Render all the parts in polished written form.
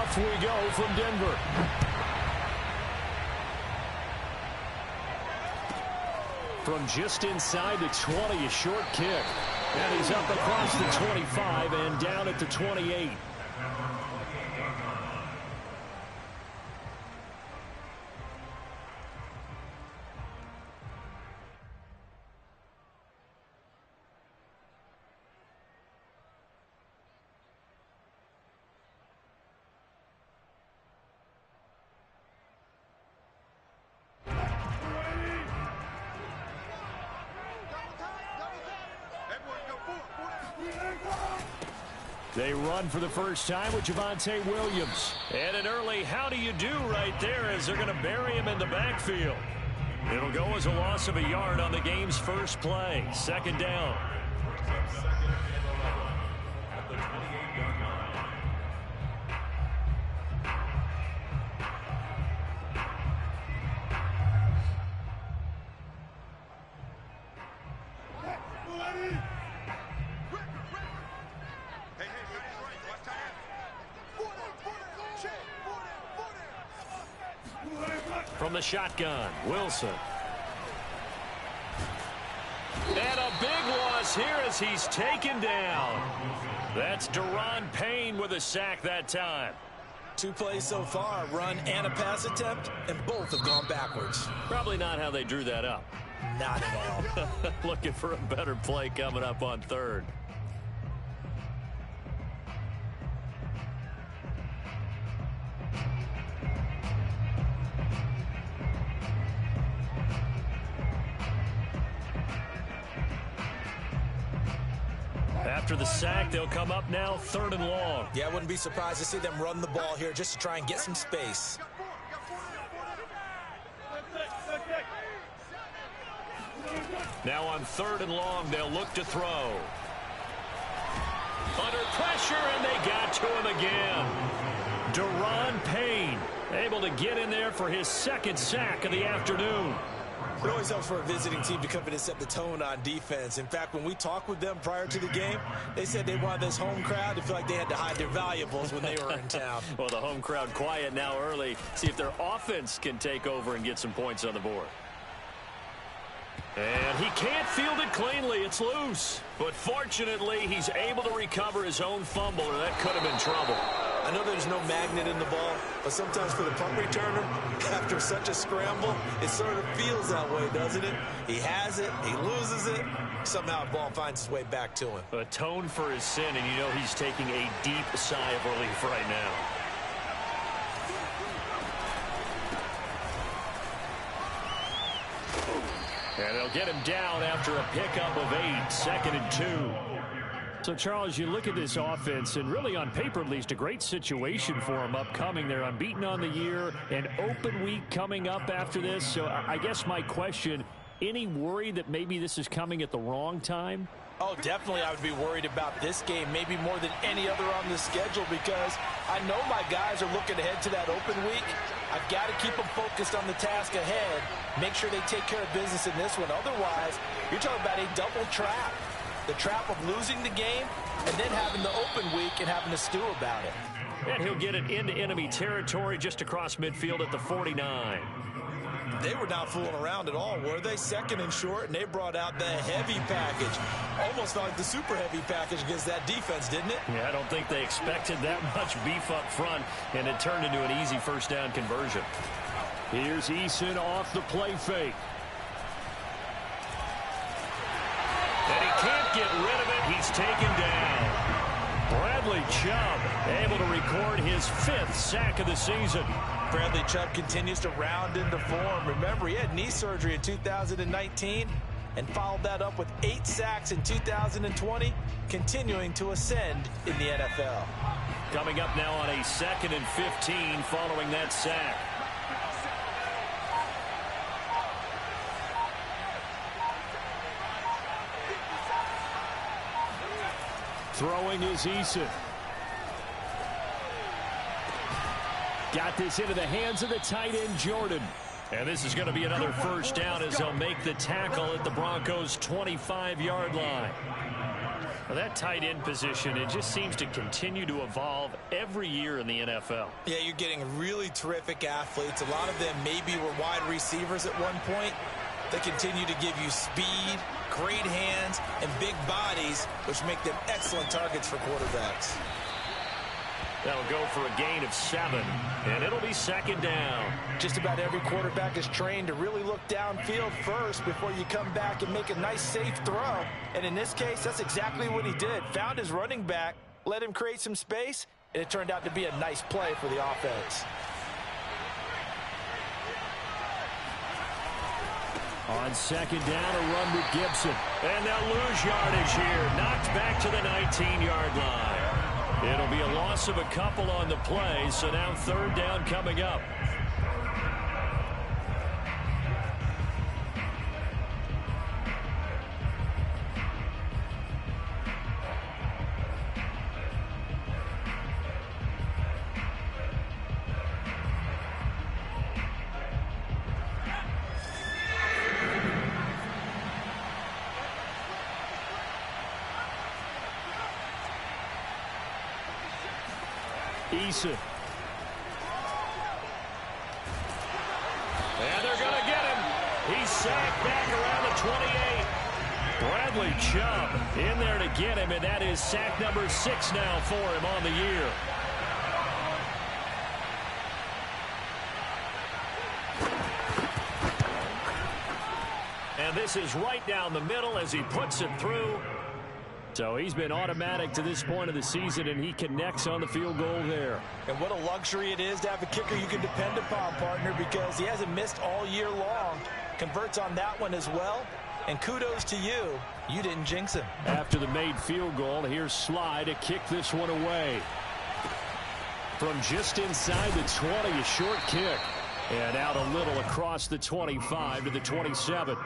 Off we go from Denver. From just inside the 20, a short kick. And he's up across the 25 and down at the 28. They run for the first time with Javonte Williams. And an early how do you do right there as they're going to bury him in the backfield. It'll go as a loss of a yard on the game's first play. Second down. From the shotgun, Wilson. And a big loss here as he's taken down. That's Deron Payne with a sack that time. 2 plays so far, a run and a pass attempt, and both have gone backwards. Probably not how they drew that up. Not at all. Looking for a better play coming up on third. After the sack, they'll come up now 3rd and long. Yeah, I wouldn't be surprised to see them run the ball here just to try and get some space. Now on 3rd and long, they'll look to throw. Under pressure, and they got to him again. Deron Payne able to get in there for his 2nd sack of the afternoon. It always helps for a visiting team to come in and set the tone on defense. In fact, when we talked with them prior to the game, they said they wanted this home crowd to feel like they had to hide their valuables when they were in town. Well, the home crowd quiet now early. See if their offense can take over and get some points on the board. And he can't field it cleanly. It's loose. But fortunately, he's able to recover his own fumble, or that could have been trouble. I know there's no magnet in the ball, but sometimes for the punt returner, after such a scramble, it sort of feels that way, doesn't it? He has it, he loses it, somehow the ball finds its way back to him. Atone for his sin, and you know he's taking a deep sigh of relief right now. And they'll get him down after a pickup of 8, 2nd and 2. So, Charles, you look at this offense, and really on paper at least, a great situation for them upcoming. They're unbeaten on the year, an open week coming up after this. So I guess my question, any worry that maybe this is coming at the wrong time? Oh, definitely I would be worried about this game, maybe more than any other on the schedule, because I know my guys are looking ahead to that open week. I've got to keep them focused on the task ahead, make sure they take care of business in this one. Otherwise, you're talking about a double trap. The trap of losing the game and then having the open week and having to stew about it. And he'll get it into enemy territory just across midfield at the 49. They were not fooling around at all, were they? 2nd and short, and they brought out the heavy package. Almost like the super heavy package against that defense, didn't it? Yeah, I don't think they expected that much beef up front, and it turned into an easy 1st down conversion. Here's Eason off the play fake. And he can't get rid of it. He's taken down. Bradley Chubb able to record his 5th sack of the season. Bradley Chubb continues to round into form. Remember, he had knee surgery in 2019 and followed that up with 8 sacks in 2020, continuing to ascend in the NFL. Coming up now on a 2nd and 15 following that sack. Throwing is Eason. Got this into the hands of the tight end, Jordan. And this is going to be another 1st down as they'll make the tackle at the Broncos' 25-yard line. Well, that tight end position, it just seems to continue to evolve every year in the NFL. Yeah, you're getting really terrific athletes. A lot of them maybe were wide receivers at one point. They continue to give you speed, great hands, and big bodies, which make them excellent targets for quarterbacks. That'll go for a gain of 7, and it'll be second down. Just about every quarterback is trained to really look downfield first before you come back and make a nice, safe throw. And in this case, that's exactly what he did. Found his running back, let him create some space, and it turned out to be a nice play for the offense. On second down, a run with Gibson. And they'll lose yardage here. Knocked back to the 19-yard line. It'll be a loss of a couple on the play, so now third down coming up. Eason. And they're going to get him. He's sacked back around the 28. Bradley Chubb in there to get him, and that is sack number 6 now for him on the year. And this is right down the middle as he puts it through. So he's been automatic to this point of the season, and he connects on the field goal there. And what a luxury it is to have a kicker you can depend upon, partner, because he hasn't missed all year long. Converts on that one as well. And kudos to you. You didn't jinx him. After the made field goal, here's Sly to kick this one away. From just inside the 20, a short kick. And out a little across the 25 to the 27.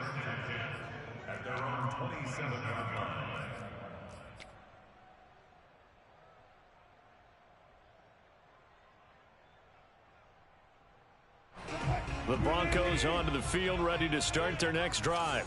The Broncos onto the field, ready to start their next drive.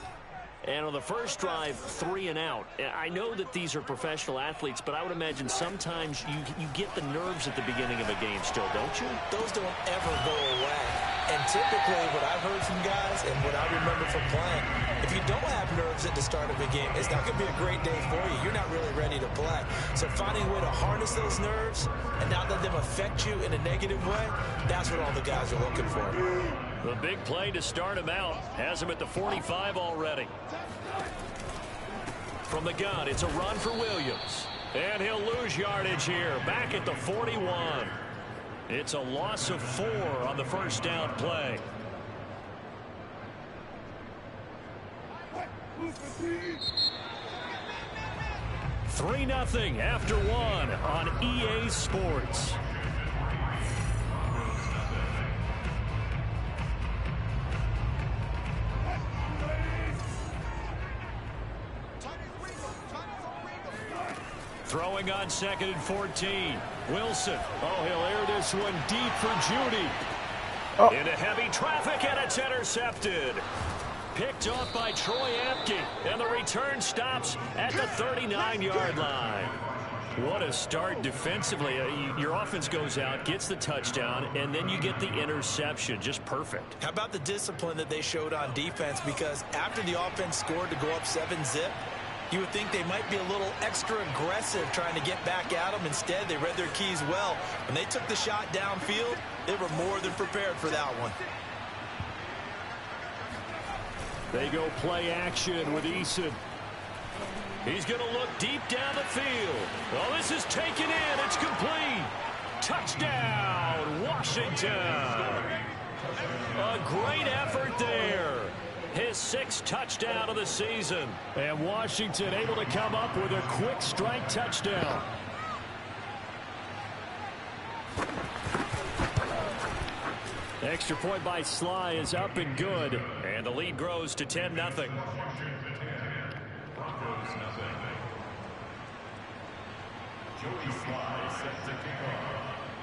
And on the first drive, 3 and out. I know that these are professional athletes, but I would imagine sometimes you get the nerves at the beginning of a game still, don't you? Those don't ever go away. And typically what I've heard from guys and what I remember from playing, if you don't have nerves at the start of a game, it's not going to be a great day for you. You're not really ready to play. So finding a way to harness those nerves and not let them affect you in a negative way, that's what all the guys are looking for. The big play to start him out has him at the 45 already. From the gun, it's a run for Williams. And he'll lose yardage here, back at the 41. It's a loss of 4 on the first down play. 3-0 after 1 on EA Sports. Throwing on 2nd and 14. Wilson. Oh, he'll air this one deep for Judy. Into heavy traffic, and it's intercepted. Picked off by Troy Apke. And the return stops at the 39-yard line. What a start defensively. Your offense goes out, gets the touchdown, and then you get the interception. Just perfect. How about the discipline that they showed on defense? Because after the offense scored to go up 7-zip, you would think they might be a little extra aggressive trying to get back at them. Instead, they read their keys well. When they took the shot downfield, they were more than prepared for that one. They go play action with Eason. He's going to look deep down the field. Oh, this is taken in. It's complete. Touchdown, Washington. A great effort there. His 6th touchdown of the season. And Washington able to come up with a quick strike touchdown. Extra point by Sly is up and good. And the lead grows to 10-0.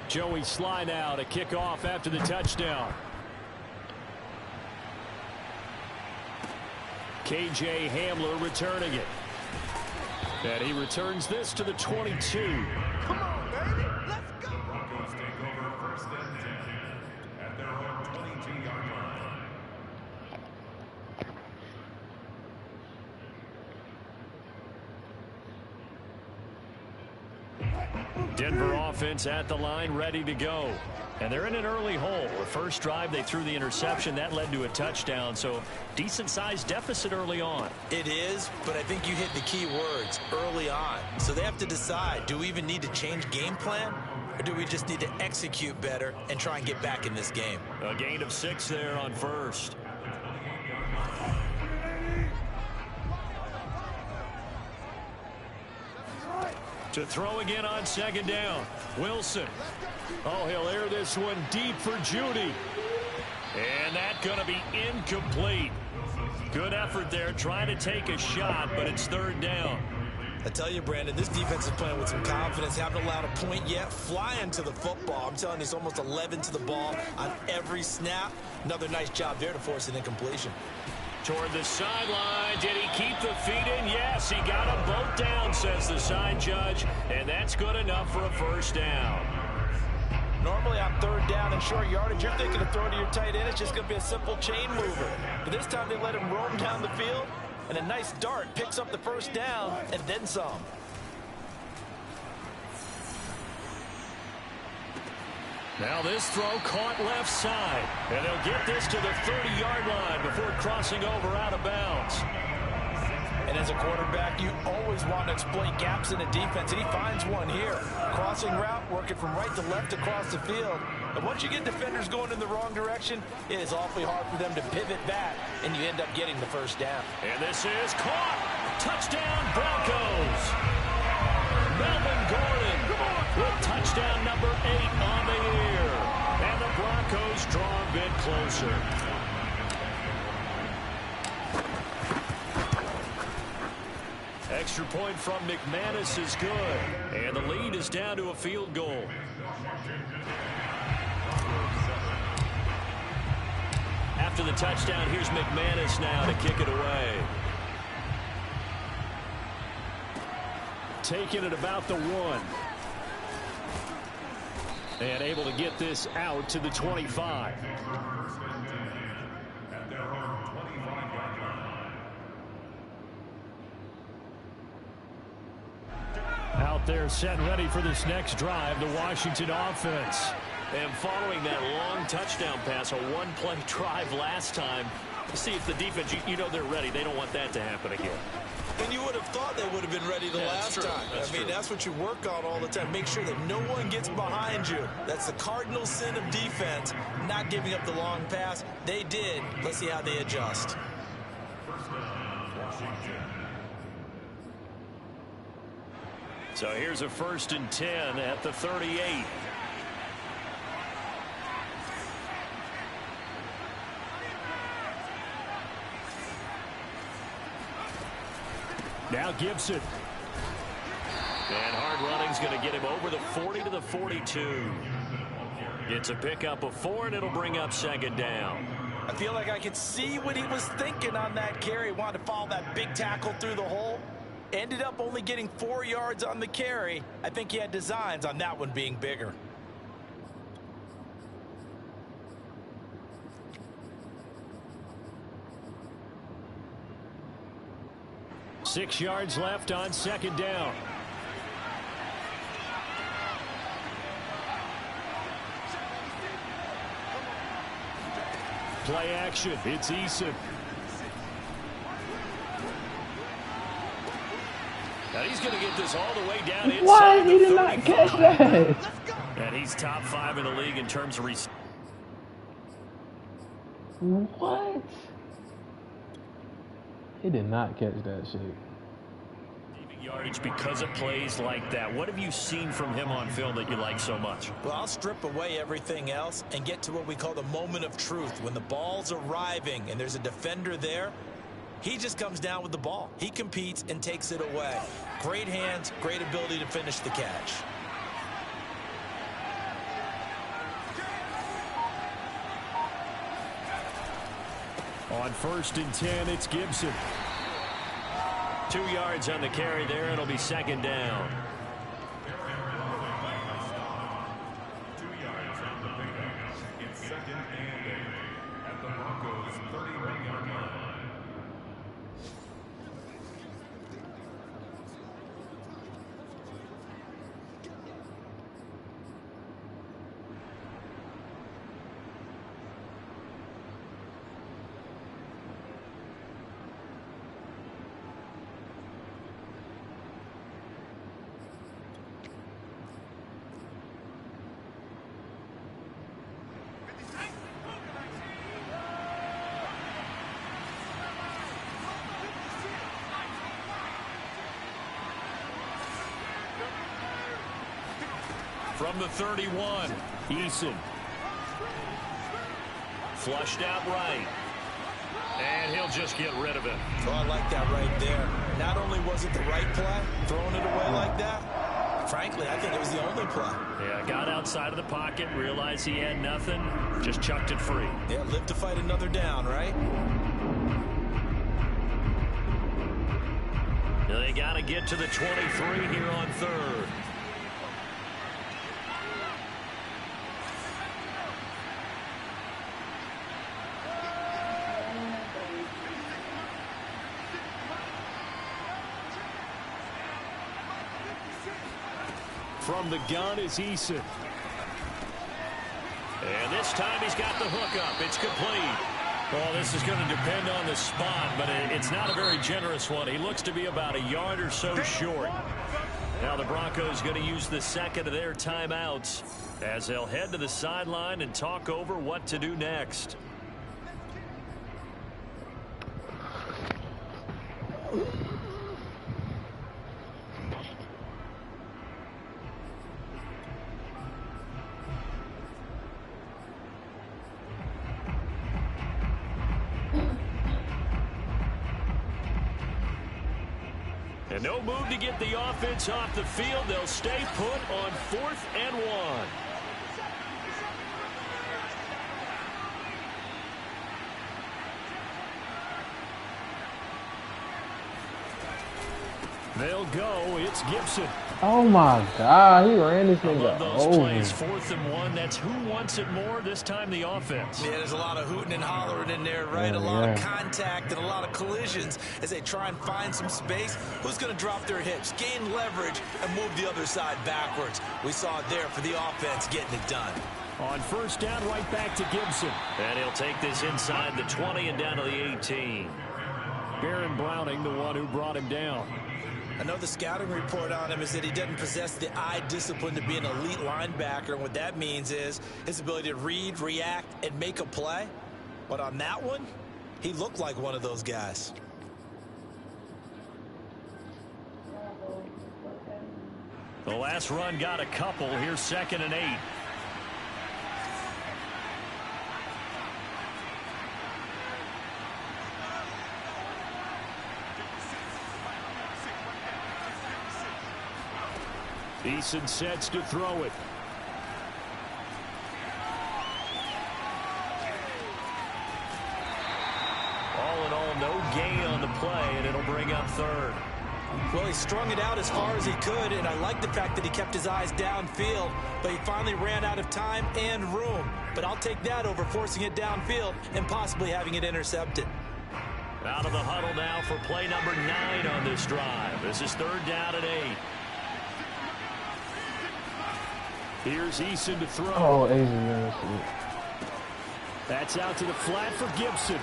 Joey Sly now to kick off after the touchdown. KJ Hamler returning it. And he returns this to the 22. Come on, baby. Let's go. Broncos take over first and 10 at their own 22-yard line. Denver offense at the line, ready to go. And they're in an early hole. The first drive, they threw the interception. That led to a touchdown. So decent-sized deficit early on. It is, but I think you hit the key words, early on. So they have to decide, do we even need to change game plan? Or do we just need to execute better and try and get back in this game? A gain of 6 there on first. To throw again on second down. Wilson. Oh, he'll air this one deep for Judy. And that's going to be incomplete. Good effort there, trying to take a shot, but it's third down. I tell you, Brandon, this defense is playing with some confidence. Haven't allowed a point yet. Flying to the football. I'm telling you, it's almost 11 to the ball on every snap. Another nice job there to force an incompletion. Toward the sideline. Did he keep the feet in? Yes, he got them both down, says the side judge. And that's good enough for a first down. Normally on third down and short yardage, you're thinking of throwing to your tight end. It's just going to be a simple chain mover. But this time they let him roam down the field. And a nice dart picks up the first down and then some. Now this throw caught left side. And they'll get this to the 30-yard line before crossing over out of bounds. And as a quarterback, you always want to exploit gaps in a defense, and he finds one here. Crossing route, working from right to left across the field. And once you get defenders going in the wrong direction, it is awfully hard for them to pivot back, and you end up getting the first down. And this is caught. Touchdown, Broncos. Melvin Gordon with touchdown number 8 on the year. And the Broncos draw a bit closer. Extra point from McManus is good. And the lead is down to a field goal. After the touchdown, here's McManus now to kick it away. Taking it about the 1. And able to get this out to the 25. Out there set and ready for this next drive, the Washington offense. And following that long touchdown pass, a one-play drive last time, see if the defense, you know they're ready. They don't want that to happen again. And you would have thought they would have been ready the last time. That's what you work on all the time. Make sure that no one gets behind you. That's the cardinal sin of defense, not giving up the long pass. They did. Let's see how they adjust. So here's a 1st and 10 at the 38. Now Gibson. And hard running's going to get him over the 40 to the 42. It's a pickup of 4, and it'll bring up second down. I feel like I could see what he was thinking on that carry. Wanted to follow that big tackle through the hole. Ended up only getting 4 yards on the carry. I think he had designs on that one being bigger. Six yards left on second down. Play action. It's Eason. Now he's going to get this all the way down inside. Why did he not catch that? And he's top 5 in the league in terms of What? He did not catch that shit. yardage because of plays like that. What have you seen from him on film that you like so much? Well, I'll strip away everything else and get to what we call the moment of truth. When the ball's arriving and there's a defender there, he just comes down with the ball. He competes and takes it away. Great hands, great ability to finish the catch. On 1st and 10, it's Gibson. 2 yards on the carry there. It'll be second down. 2 yards on the pickup. It's second and 8 at the Broncos' 31-yard line. From the 31, Eason. Flushed out right. And he'll just get rid of it. Oh, I like that right there. Not only was it the right play, throwing it away like that, frankly, I think it was the only play. Yeah, got outside of the pocket, realized he had nothing, just chucked it free. Yeah, live to fight another down, right? Now they got to get to the 23 here on third. From the gun is Eason. And this time he's got the hook up. It's complete. Well, this is going to depend on the spot, but it's not a very generous one. He looks to be about a yard or so short. Now the Broncos going to use the second of their timeouts as they'll head to the sideline and talk over what to do next. And no move to get the offense off the field. They'll stay put on 4th and 1. They'll go. It's Gibson. Oh my God, he ran this I nigga love those over. plays. 4th and 1. That's who wants it more this time, the offense. Yeah, there's a lot of hooting and hollering in there, right? Yeah, a lot of contact and a lot of collisions as they try and find some space. Who's going to drop their hips, gain leverage, and move the other side backwards? We saw it there for the offense getting it done. On first down, right back to Gibson. And he'll take this inside the 20 and down to the 18. Baron Browning, the one who brought him down. I know the scouting report on him is that he doesn't possess the eye discipline to be an elite linebacker. And what that means is his ability to read, react, and make a play. But on that one, he looked like one of those guys. The last run got a couple. Here's 2nd and 8. Eason sets to throw it. All in all, no gain on the play, and it'll bring up 3rd. Well, he strung it out as far as he could, and I like the fact that he kept his eyes downfield, but he finally ran out of time and room. But I'll take that over forcing it downfield and possibly having it intercepted. Out of the huddle now for play number 9 on this drive. This is 3rd down and 8. Here's Eason to throw. Oh, Asian. That's out to the flat for Gibson.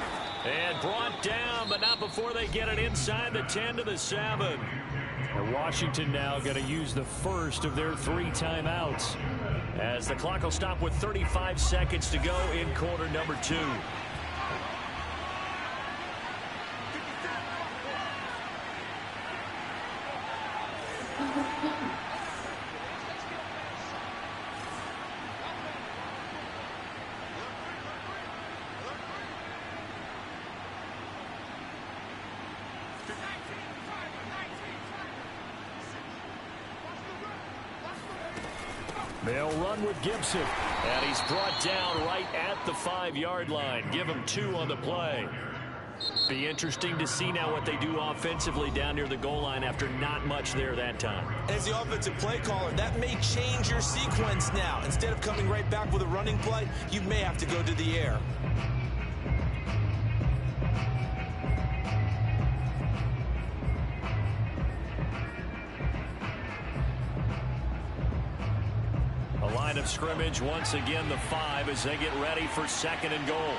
And brought down, but not before they get it inside the 10 to the 7. And Washington now going to use the first of their 3 timeouts, as the clock will stop with 35 seconds to go in quarter number 2. They'll run with Gibson. And he's brought down right at the 5-yard line. Give him 2 on the play. Be interesting to see now what they do offensively down near the goal line after not much there that time. As the offensive play caller, that may change your sequence now. Instead of coming right back with a running play, you may have to go to the air. A line of scrimmage once again, the 5 as they get ready for 2nd and goal.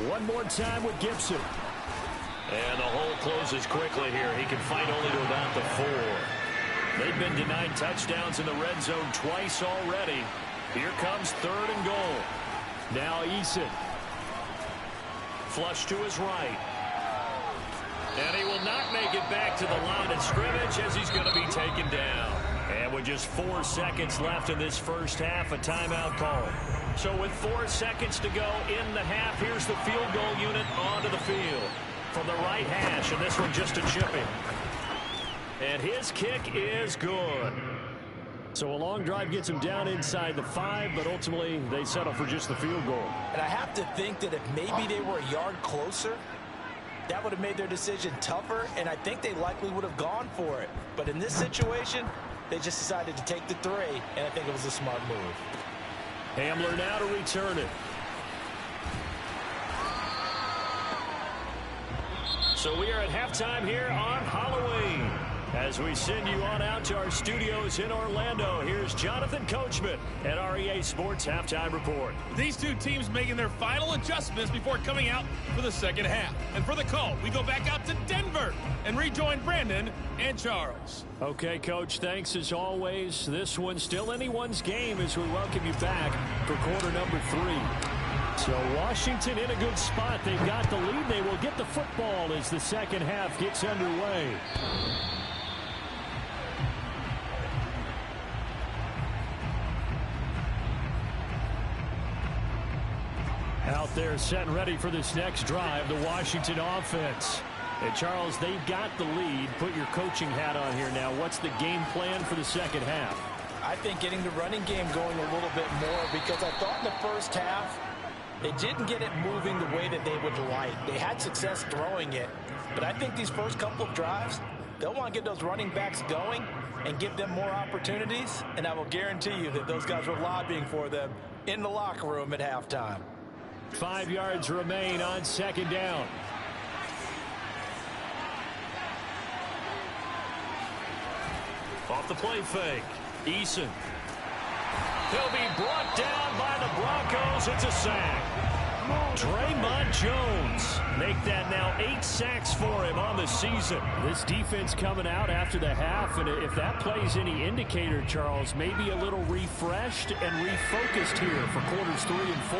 One more time with Gibson. And the hole closes quickly here. He can fight only to about the 4. They've been denied touchdowns in the red zone twice already. Here comes 3rd and goal. Now Eason. Flush to his right. And he will not make it back to the line of scrimmage as he's going to be taken down. And with just 4 seconds left in this first half, a timeout call. So with 4 seconds to go in the half, here's the field goal unit onto the field from the right hash, and this one just a chipping. And his kick is good. So a long drive gets him down inside the 5, but ultimately they settle for just the field goal. And I have to think that if maybe they were a yard closer, that would have made their decision tougher, and I think they likely would have gone for it. But in this situation, they just decided to take the 3, and I think it was a smart move. Hamler now to return it. So we are at halftime here on Halloween. As we send you on out to our studios in Orlando, here's Jonathan Coachman at REA Sports Halftime Report. These two teams making their final adjustments before coming out for the second half. And for the call, we go back out to Denver and rejoin Brandon and Charles. Okay, Coach, thanks as always. This one's still anyone's game as we welcome you back for quarter number 3. So Washington in a good spot. They've got the lead. They will get the football as the second half gets underway. Out there set and ready for this next drive, the Washington offense. And Charles, they've got the lead. Put your coaching hat on here now. What's the game plan for the second half? I think getting the running game going a little bit more, because I thought in the first half they didn't get it moving the way that they would like. They had success throwing it, but I think these first couple of drives, they'll want to get those running backs going and give them more opportunities, and I will guarantee you that those guys were lobbying for them in the locker room at halftime. 5 yards remain on second down. Off the play fake. Eason. He'll be brought down by the Broncos. It's a sack. Draymond Jones make that now 8 sacks for him on the season. This defense coming out after the half, and if that plays any indicator, Charles, maybe a little refreshed and refocused here for quarters 3 and 4.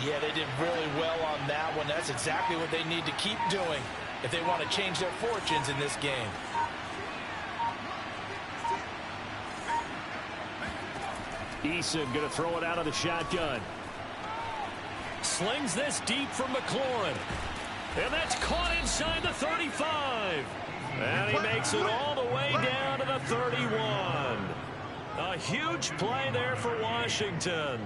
Yeah, they did really well on that one. That's exactly what they need to keep doing if they want to change their fortunes in this game. Eason going to throw it out of the shotgun. Slings this deep from McLaurin. And that's caught inside the 35. And he makes it all the way down to the 31. A huge play there for Washington.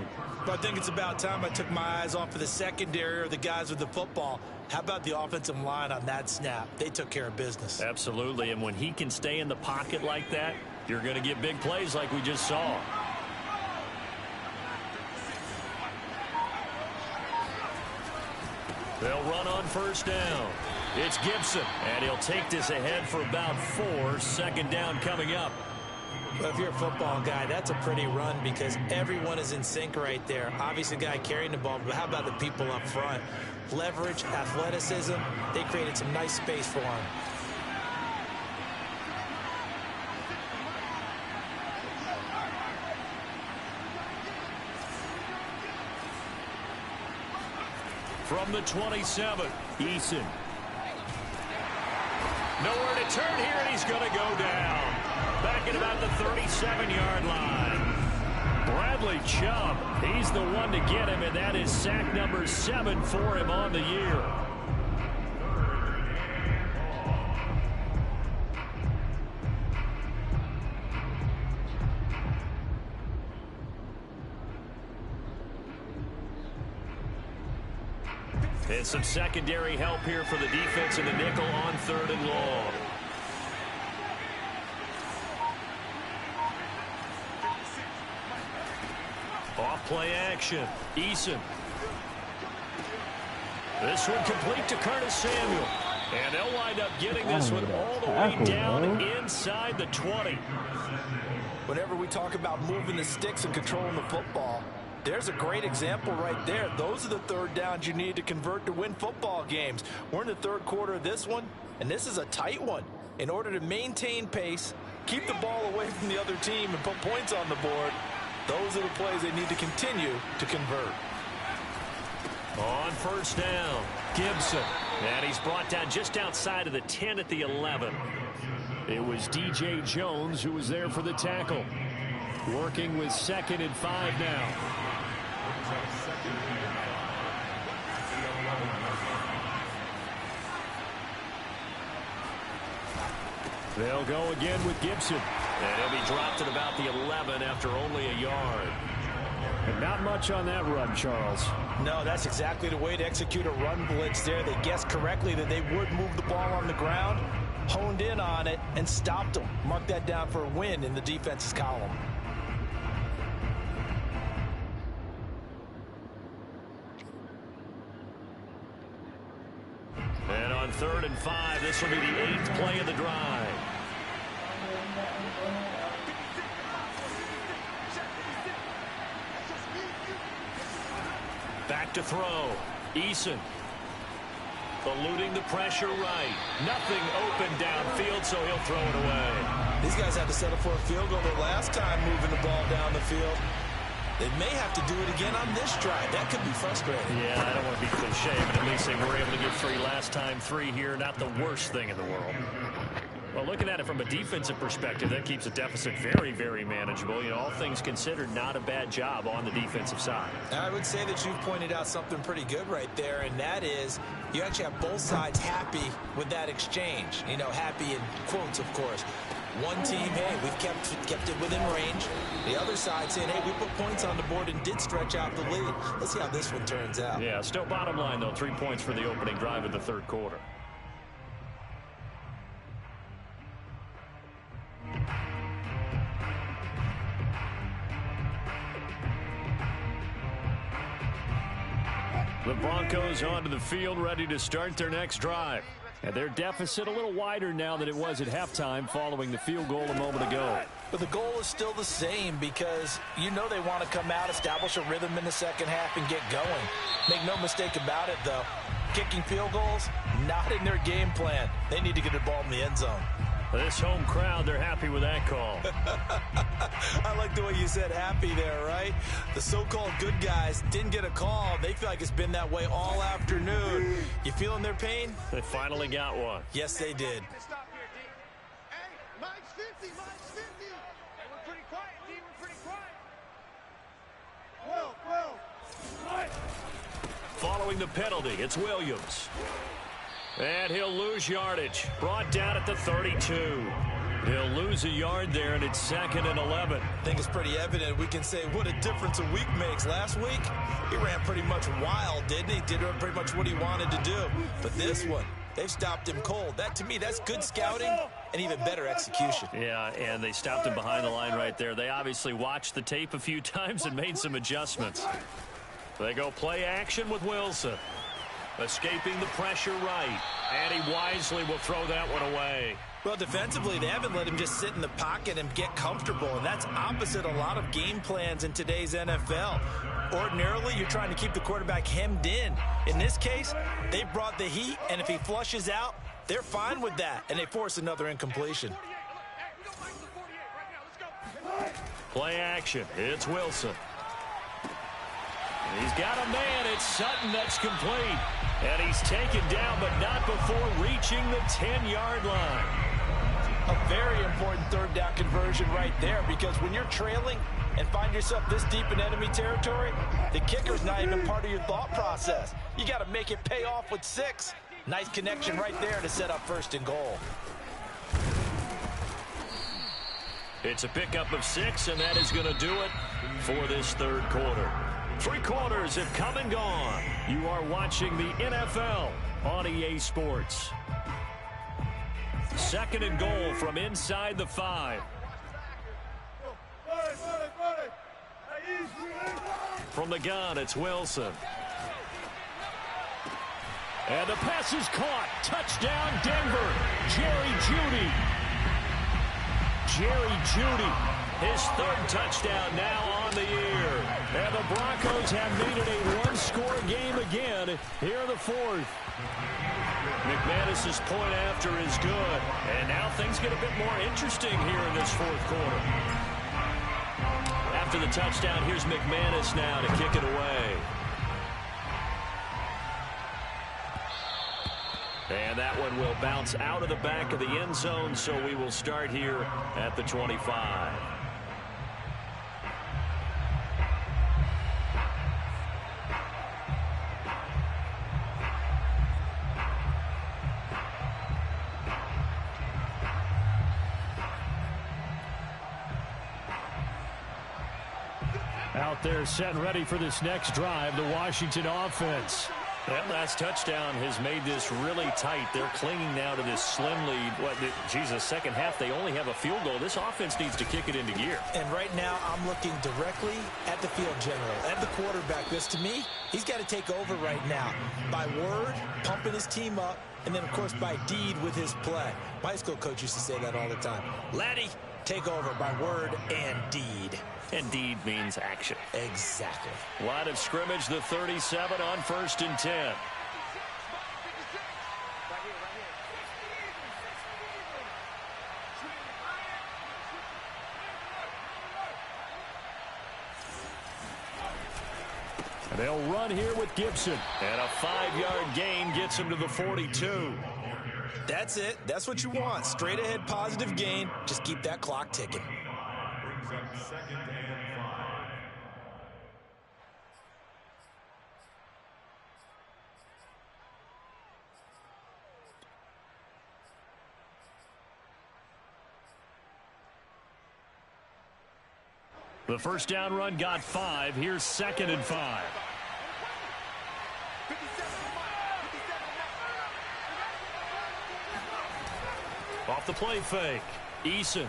I think it's about time I took my eyes off of the secondary or the guys with the football. How about the offensive line on that snap? They took care of business. Absolutely, and when he can stay in the pocket like that, you're going to get big plays like we just saw. They'll run on first down. It's Gibson, and he'll take this ahead for about 4. Second down coming up. Well, if you're a football guy, that's a pretty run because everyone is in sync right there. Obviously, the guy carrying the ball, but how about the people up front? Leverage, athleticism, they created some nice space for him. From the 27, Eason. Nowhere to turn here, and he's going to go down. Back at about the 37-yard line. Bradley Chubb, he's the one to get him, and that is sack number 7 for him on the year. And some secondary help here for the defense in the nickel on 3rd and long. Off play action. Eason. This one complete to Curtis Samuel. And they'll wind up getting this one all the way down inside the 20. Whenever we talk about moving the sticks and controlling the football, there's a great example right there. Those are the 3rd downs you need to convert to win football games. We're in the 3rd quarter of this one, and this is a tight one. In order to maintain pace, keep the ball away from the other team, and put points on the board, those are the plays they need to continue to convert. On 1st down, Gibson. And he's brought down just outside of the 10 at the 11. It was D.J. Jones who was there for the tackle. Working with 2nd and 5 now. They'll go again with Gibson. And he'll be dropped at about the 11 after only a yard. And not much on that run, Charles. No, that's exactly the way to execute a run blitz there. They guessed correctly that they would move the ball on the ground, honed in on it, and stopped them. Mark that down for a win in the defense's column. And on 3rd and 5, this will be the 8th play of the drive. Back to throw. Eason. Eluding the pressure right. Nothing open downfield, so he'll throw it away. These guys had to settle for a field goal their last time moving the ball down the field. They may have to do it again on this drive. That could be frustrating. Yeah, I don't want to be cliche, but at least they were able to get 3 last time, 3 here. Not the worst thing in the world. Well, looking at it from a defensive perspective, that keeps the deficit very, very manageable. You know, all things considered, not a bad job on the defensive side. I would say that you've pointed out something pretty good right there, and that is you actually have both sides happy with that exchange. You know, happy in quotes, of course. One team, hey, we've kept it within range. The other side saying, hey, we put points on the board and did stretch out the lead. Let's see how this one turns out. Yeah, still bottom line, though, 3 points for the opening drive of the 3rd quarter. The Broncos onto the field, ready to start their next drive. And their deficit a little wider now than it was at halftime following the field goal a moment ago. But the goal is still the same because you know they want to come out, establish a rhythm in the second half, and get going. Make no mistake about it, though. Kicking field goals, not in their game plan. They need to get the ball in the end zone. This home crowd, they're happy with that call. I like the way you said happy there, right? The so-called good guys didn't get a call. They feel like it's been that way all afternoon. You feeling their pain? They finally got one. Yes, they did. Stop here, D. Hey, mine's 50, mine's 50. Hey, we're pretty quiet, D. We're pretty quiet. Whoa. Following the penalty, it's Williams. And he'll lose yardage. Brought down at the 32. He'll lose a yard there, and it's 2nd and 11. I think it's pretty evident. We can say what a difference a week makes. Last week, he ran pretty much wild, didn't he? Did pretty much what he wanted to do. But this one, they've stopped him cold. That, to me, that's good scouting and even better execution. Yeah, and they stopped him behind the line right there. They obviously watched the tape a few times and made some adjustments. They go play action with Wilson. Escaping the pressure right. And he wisely will throw that one away. Well, defensively, they haven't let him just sit in the pocket and get comfortable, and that's opposite a lot of game plans in today's NFL. Ordinarily, you're trying to keep the quarterback hemmed in. In this case, they brought the heat, and if he flushes out, they're fine with that, and they force another incompletion. Play action. It's Wilson. He's got a man. It's Sutton that's complete. And he's taken down, but not before reaching the 10-yard line. A very important third down conversion right there, because when you're trailing and find yourself this deep in enemy territory, the kicker's not even part of your thought process. You got to make it pay off with 6. Nice connection right there to set up 1st and goal. It's a pickup of 6, and that is going to do it for this third quarter. 3 quarters have come and gone. You are watching the NFL on EA Sports. 2nd and goal from inside the 5. From the gun, it's Wilson. And the pass is caught. Touchdown, Denver. Jerry Jeudy. Jerry Jeudy, his 3rd touchdown now on the year. And the Broncos have made it a 1-score game again here in the 4th. McManus's point after is good. And now things get a bit more interesting here in this 4th quarter. After the touchdown, here's McManus now to kick it away. And that one will bounce out of the back of the end zone, so we will start here at the 25. Out there set and ready for this next drive, the Washington offense. That last touchdown has made this really tight. They're clinging now to this slim lead. Jesus, second half, they only have a field goal. This offense needs to kick it into gear. And right now, I'm looking directly at the field general, at the quarterback, because to me, he's got to take over right now. By word, pumping his team up, and then, of course, by deed with his play. My high school coach used to say that all the time. Laddie, take over by word and deed. And deed means action. Exactly. Line of scrimmage, the 37 on 1st and 10. And they'll run here with Gibson. And a 5-yard gain gets him to the 42. That's it. That's what you want. Straight ahead positive gain. Just keep that clock ticking. Brings up 2nd and 5. The first down run got 5. Here's 2nd and 5. Off the play fake. Eason.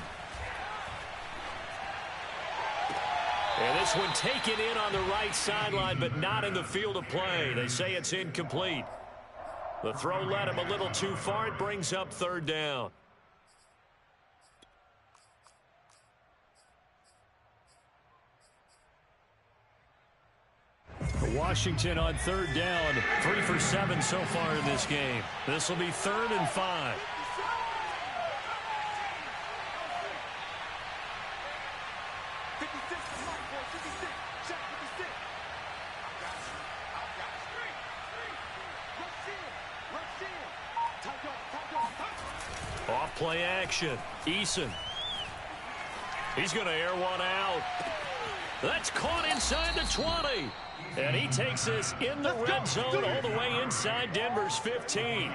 And this one taken in on the right sideline, but not in the field of play. They say it's incomplete. The throw led him a little too far. It brings up 3rd down. Washington on 3rd down. 3 for 7 so far in this game. This will be 3rd and 5. Off play action. Eason. He's going to air one out. That's caught inside the 20. And he takes this in the red zone all the way inside Denver's 15.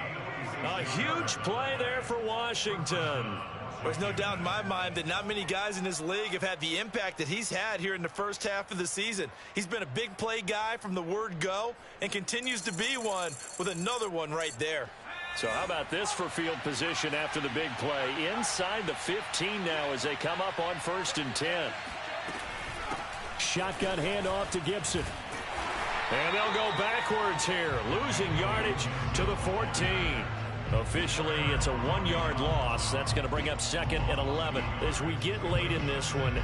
A huge play there for Washington. There's no doubt in my mind that not many guys in this league have had the impact that he's had here in the first half of the season. He's been a big play guy from the word go and continues to be one with another one right there. So how about this for field position after the big play? Inside the 15 now as they come up on 1st and 10. Shotgun handoff to Gibson. And they'll go backwards here, losing yardage to the 14. Officially, it's a 1-yard loss. That's going to bring up 2nd and 11. As we get late in this one,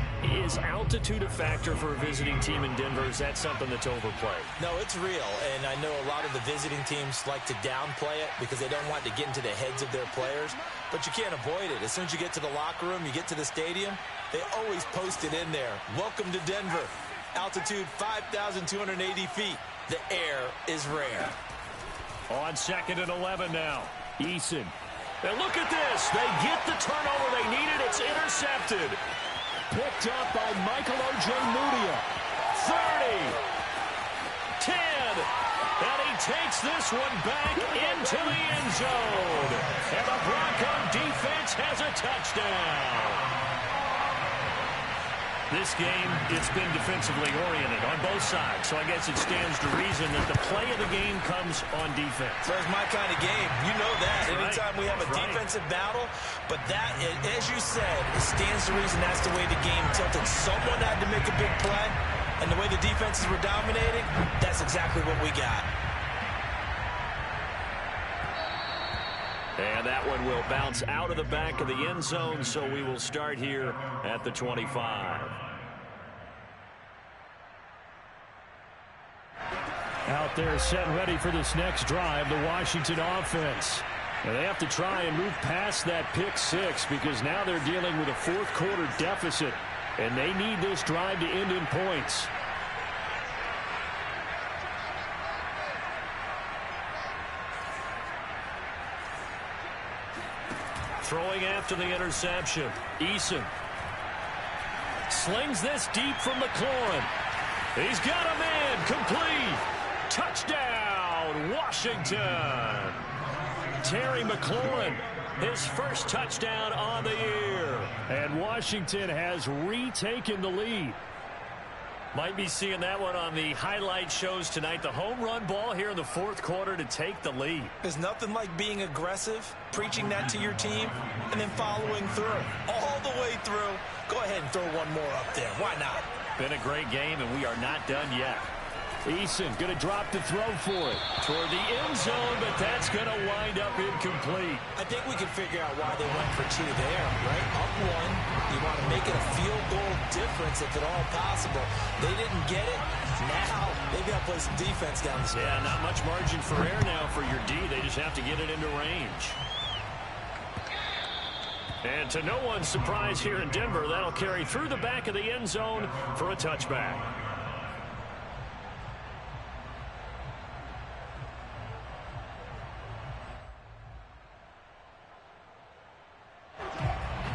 is altitude a factor for a visiting team in Denver? Is that something that's overplayed? No, it's real, and I know a lot of the visiting teams like to downplay it because they don't want to get into the heads of their players, but you can't avoid it. As soon as you get to the locker room, you get to the stadium, they always post it in there. Welcome to Denver. Altitude 5,280 feet. The air is rare. On 2nd and 11 now. Eason. And look at this. They get the turnover is intercepted. Picked up by Michael Ojemudia. 30. 10. And he takes this one back into the end zone. And the Bronco defense has a touchdown. This game, it's been defensively oriented on both sides, so I guess it stands to reason that the play of the game comes on defense. So it's my kind of game. You know that. Right. Anytime we have a defensive battle, but that, as you said, it stands to reason that's the way the game tilted. Someone had to make a big play, and the way the defenses were dominating, that's exactly what we got. And that one will bounce out of the back of the end zone, so we will start here at the 25. Out there set and ready for this next drive, the Washington offense. And they have to try and move past that pick six because now they're dealing with a fourth quarter deficit, and they need this drive to end in points. Throwing after the interception. Eason slings this deep from McLaurin. He's got a man. Complete. Touchdown, Washington. Terry McLaurin, his first touchdown on the year. And Washington has retaken the lead. Might be seeing that one on the highlight shows tonight. The home run ball here in the fourth quarter to take the lead. There's nothing like being aggressive, preaching that to your team, and then following through. All the way through. Go ahead and throw one more up there. Why not? Been a great game, and we are not done yet. Eason going to drop the throw for it. Toward the end zone, but that's going to wind up incomplete. I think we can figure out why they went for two there, right? Up one, you want to make it a field goal difference if at all possible. They didn't get it. Now they've got to play some defense down the stretch. Yeah, not much margin for error now for your D. They just have to get it into range. And to no one's surprise here in Denver, that'll carry through the back of the end zone for a touchback.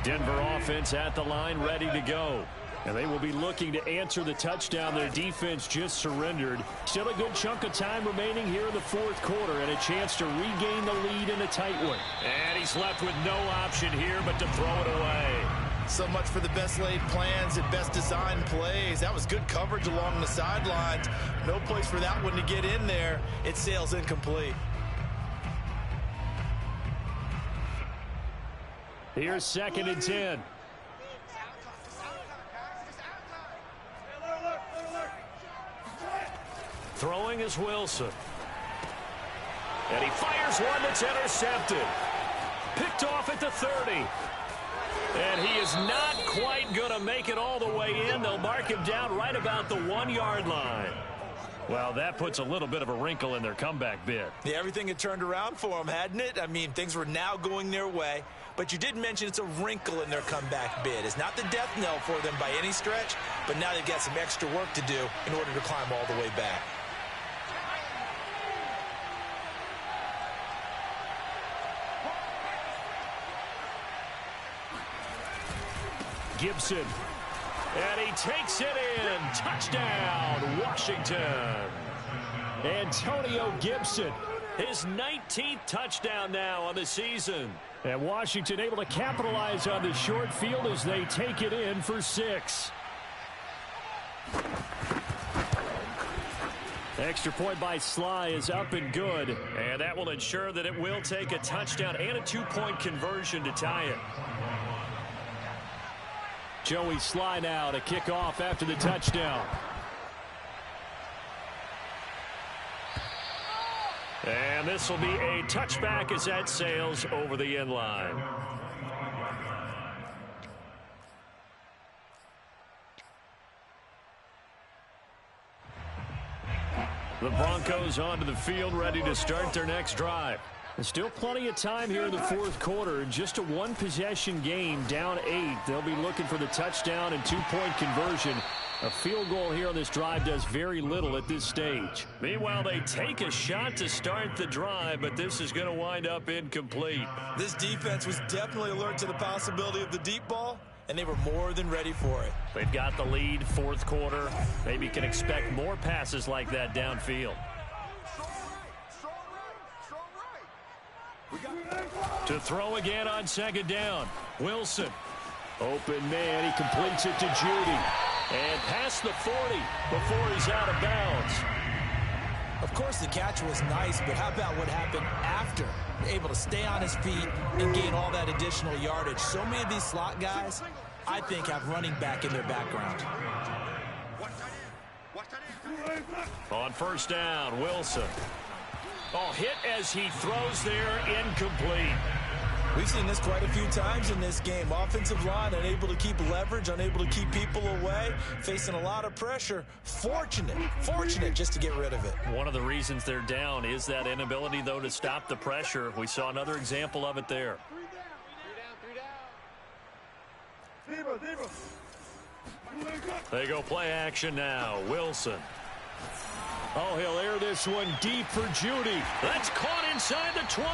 Denver offense at the line, ready to go. And they will be looking to answer the touchdown their defense just surrendered. Still a good chunk of time remaining here in the fourth quarter and a chance to regain the lead in a tight one. And he's left with no option here but to throw it away. So much for the best laid plans and best designed plays. That was good coverage along the sidelines. No place for that one to get in there. It sails incomplete. Here's 2nd and 10. Throwing is Wilson. And he fires one that's intercepted. Picked off at the 30. And he is not quite going to make it all the way in. They'll mark him down right about the 1-yard line. Well, that puts a little bit of a wrinkle in their comeback bid. Yeah, everything had turned around for them, hadn't it? I mean, things were now going their way. But you did mention it's a wrinkle in their comeback bid. It's not the death knell for them by any stretch, but now they've got some extra work to do in order to climb all the way back. Gibson. And he takes it in. Touchdown, Washington. Antonio Gibson. His 19th touchdown now on the season. And Washington able to capitalize on the short field as they take it in for 6. Extra point by Sly is up and good. And that will ensure that it will take a touchdown and a 2-point conversion to tie it. Joey Sly now to kick off after the touchdown. And this will be a touchback as that sails over the end line. The Broncos onto the field ready to start their next drive. There's still plenty of time here in the fourth quarter. Just a one-possession game, down 8. They'll be looking for the touchdown and two-point conversion. A field goal here on this drive does very little at this stage. Meanwhile, they take a shot to start the drive, but this is going to wind up incomplete. This defense was definitely alert to the possibility of the deep ball, and they were more than ready for it. They've got the lead, fourth quarter. Maybe can expect more passes like that downfield. To throw again on second down. Wilson. Open man. He completes it to Judy. And past the 40 before he's out of bounds. Of course, the catch was nice, but how about what happened after? Able to stay on his feet and gain all that additional yardage. So many of these slot guys, I think, have running back in their background. On first down, Wilson. Oh, hit as he throws there, incomplete. We've seen this quite a few times in this game. Offensive line unable to keep leverage, unable to keep people away, facing a lot of pressure. Fortunate just to get rid of it. One of the reasons they're down is that inability, though, to stop the pressure. We saw another example of it there. They go play action now. Wilson. Oh, he'll air this one deep for Judy. That's caught inside the 20.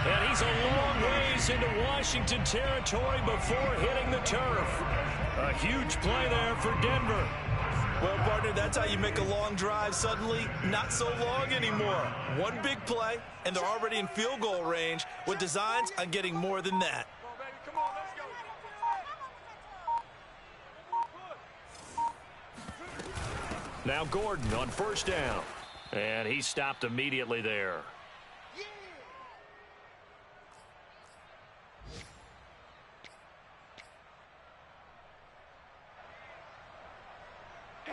And he's a long ways into Washington territory before hitting the turf. A huge play there for Denver. Well, partner, that's how you make a long drive suddenly not so long anymore. One big play, and they're already in field goal range with designs on getting more than that. Now Gordon on first down. And he stopped immediately there.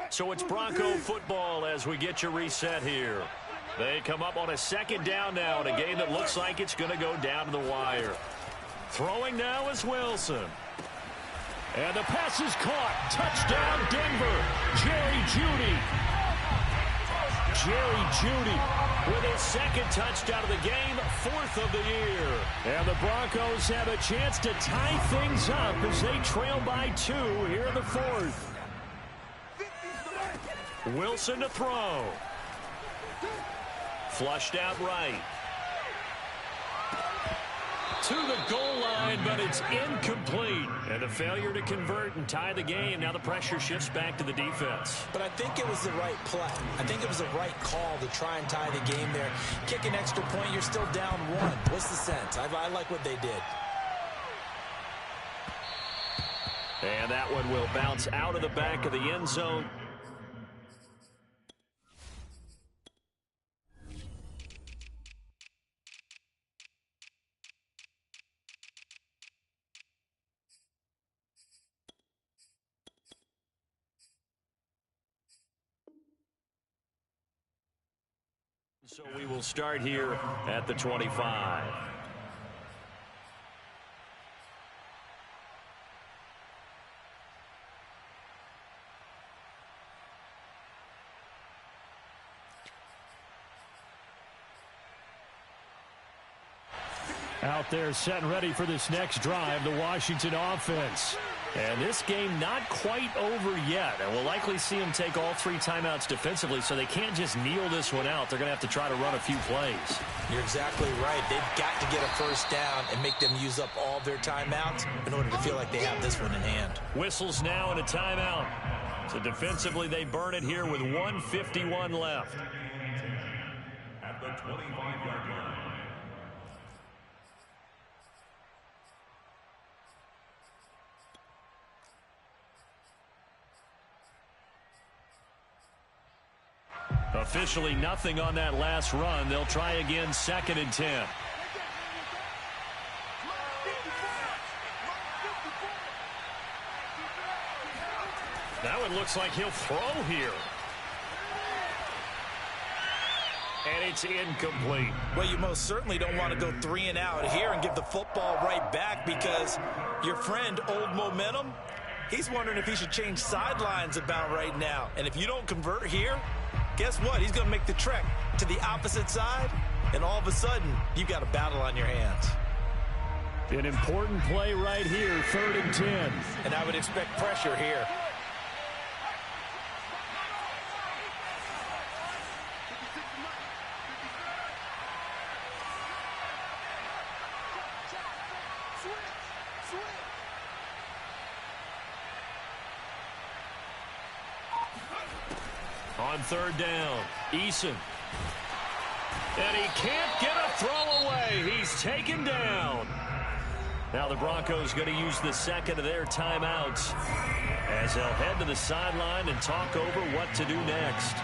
So it's Bronco football as we get you reset here. They come up on a second down now in a game that looks like it's going to go down to the wire. Throwing now is Wilson. And the pass is caught. Touchdown, Denver. Jerry Judy. Jerry Judy with his second touchdown of the game, fourth of the year. And the Broncos have a chance to tie things up as they trail by 2 here in the fourth. Wilson to throw. Flushed out right. To the goal line, but it's incomplete. And a failure to convert and tie the game. Now the pressure shifts back to the defense. But I think it was the right play. I think it was the right call to try and tie the game there. Kick an extra point, you're still down 1. What's the sense? I like what they did. And that one will bounce out of the back of the end zone. So we will start here at the 25. Out there set and ready for this next drive, the Washington offense. And this game not quite over yet. And we'll likely see them take all 3 timeouts defensively, so they can't just kneel this one out. They're going to have to try to run a few plays. You're exactly right. They've got to get a first down and make them use up all their timeouts in order to feel like they have this one in hand. Whistles now and a timeout. So defensively, they burn it here with 1:51 left. At the 25-yard line. Officially nothing on that last run. They'll try again, 2nd and 10. Now it looks like he'll throw here. And it's incomplete. Well, you most certainly don't want to go 3 and out here and give the football right back, because your friend, Old Momentum, he's wondering if he should change sidelines about right now. And if you don't convert here, guess what? He's going to make the trek to the opposite side and all of a sudden, you've got a battle on your hands. An important play right here, 3rd and 10. And I would expect pressure here. On 3rd down, Eason. And he can't get a throw away. He's taken down. Now the Broncos going to use the second of their timeouts as they'll head to the sideline and talk over what to do next.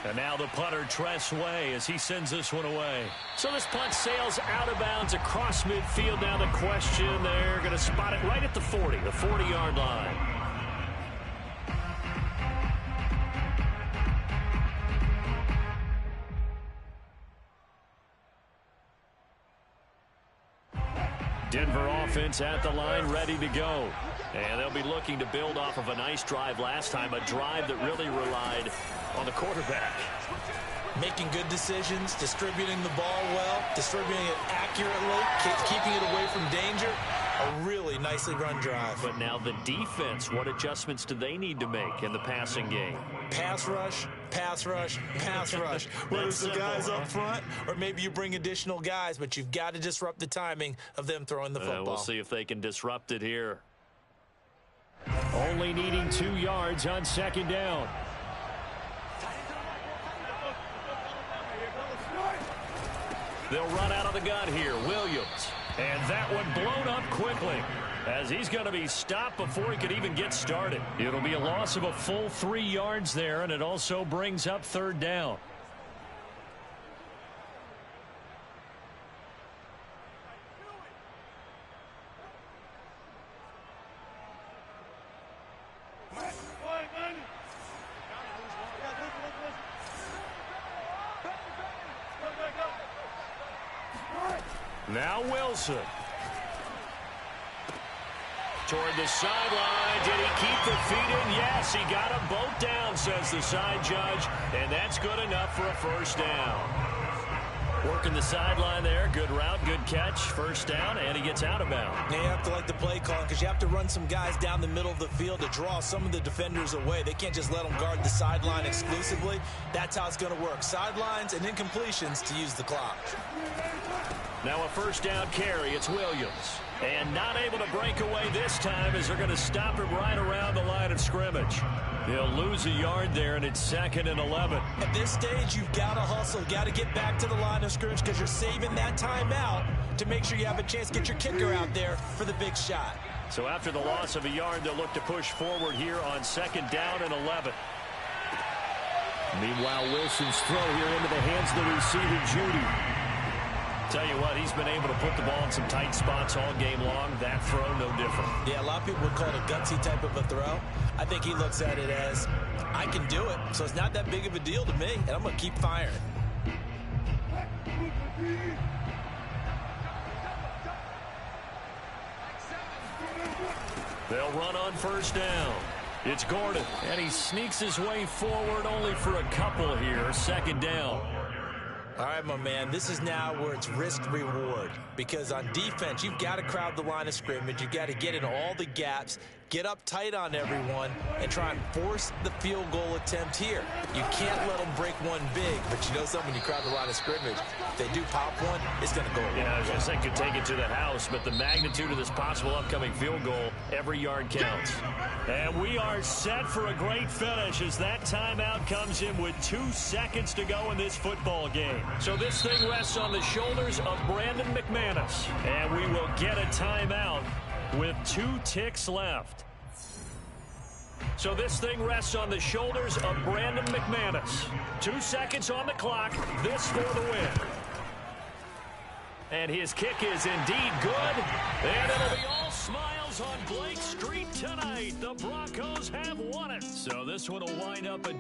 And now the punter, Tress Way, as he sends this one away. So this punt sails out of bounds across midfield. Now the question, they're going to spot it right at the 40, the 40-yard line. Denver offense at the line, ready to go. And they'll be looking to build off of a nice drive last time, a drive that really relied on the quarterback. Making good decisions, distributing the ball well, distributing it accurately, keeping it away from danger. A really nicely run drive. But now the defense, what adjustments do they need to make in the passing game? Pass rush, pass rush, pass rush. Whether it's the guys up front or maybe you bring additional guys, but you've got to disrupt the timing of them throwing the football. We'll see if they can disrupt it here. Only needing 2 yards on 2nd down. They'll run out of the gun here. Williams. And that one blown up quickly as he's going to be stopped before he could even get started. It'll be a loss of a full 3 yards there, and it also brings up 3rd down. Now Wilson. Toward the sideline. Did he keep the feet in? Yes, he got them both down, says the side judge. And that's good enough for a 1st down. Working the sideline there. Good route, good catch. 1st down, and he gets out of bounds. Now you have to like the play call because you have to run some guys down the middle of the field to draw some of the defenders away. They can't just let them guard the sideline exclusively. That's how it's going to work. Sidelines and incompletions to use the clock. Now a 1st down carry. It's Williams. And not able to break away this time as they're going to stop him right around the line of scrimmage. They'll lose a yard there, and it's 2nd and 11. At this stage, you've got to hustle. You've got to get back to the line of scrimmage because you're saving that timeout to make sure you have a chance to get your kicker out there for the big shot. So after the loss of a yard, they'll look to push forward here on 2nd down and 11. Meanwhile, Wilson's throw here into the hands of the receiver, Judy. Tell you what, he's been able to put the ball in some tight spots all game long. That throw, no different. Yeah, a lot of people would call it a gutsy type of a throw. I think he looks at it as, I can do it, so it's not that big of a deal to me, and I'm going to keep firing. They'll run on 1st down. It's Gordon, and he sneaks his way forward only for a couple here. 2nd down. All right, my man, this is now where it's risk-reward because on defense, you've got to crowd the line of scrimmage. You've got to get in all the gaps, get up tight on everyone, and try and force the field goal attempt here. You can't let them break one big, but you know something, when you crowd the line of scrimmage, if they do pop one, it's going to go away. Yeah, I was going to say could take it to the house, but the magnitude of this possible upcoming field goal, every yard counts. And we are set for a great finish as that timeout comes in with 2 seconds to go in this football game. So this thing rests on the shoulders of Brandon McManus, and we will get a timeout with 2 ticks left. So this thing rests on the shoulders of Brandon McManus. 2 seconds on the clock. This for the win. And his kick is indeed good. And it'll be all smiles on Blake Street tonight. The Broncos have won it. So this one will wind up a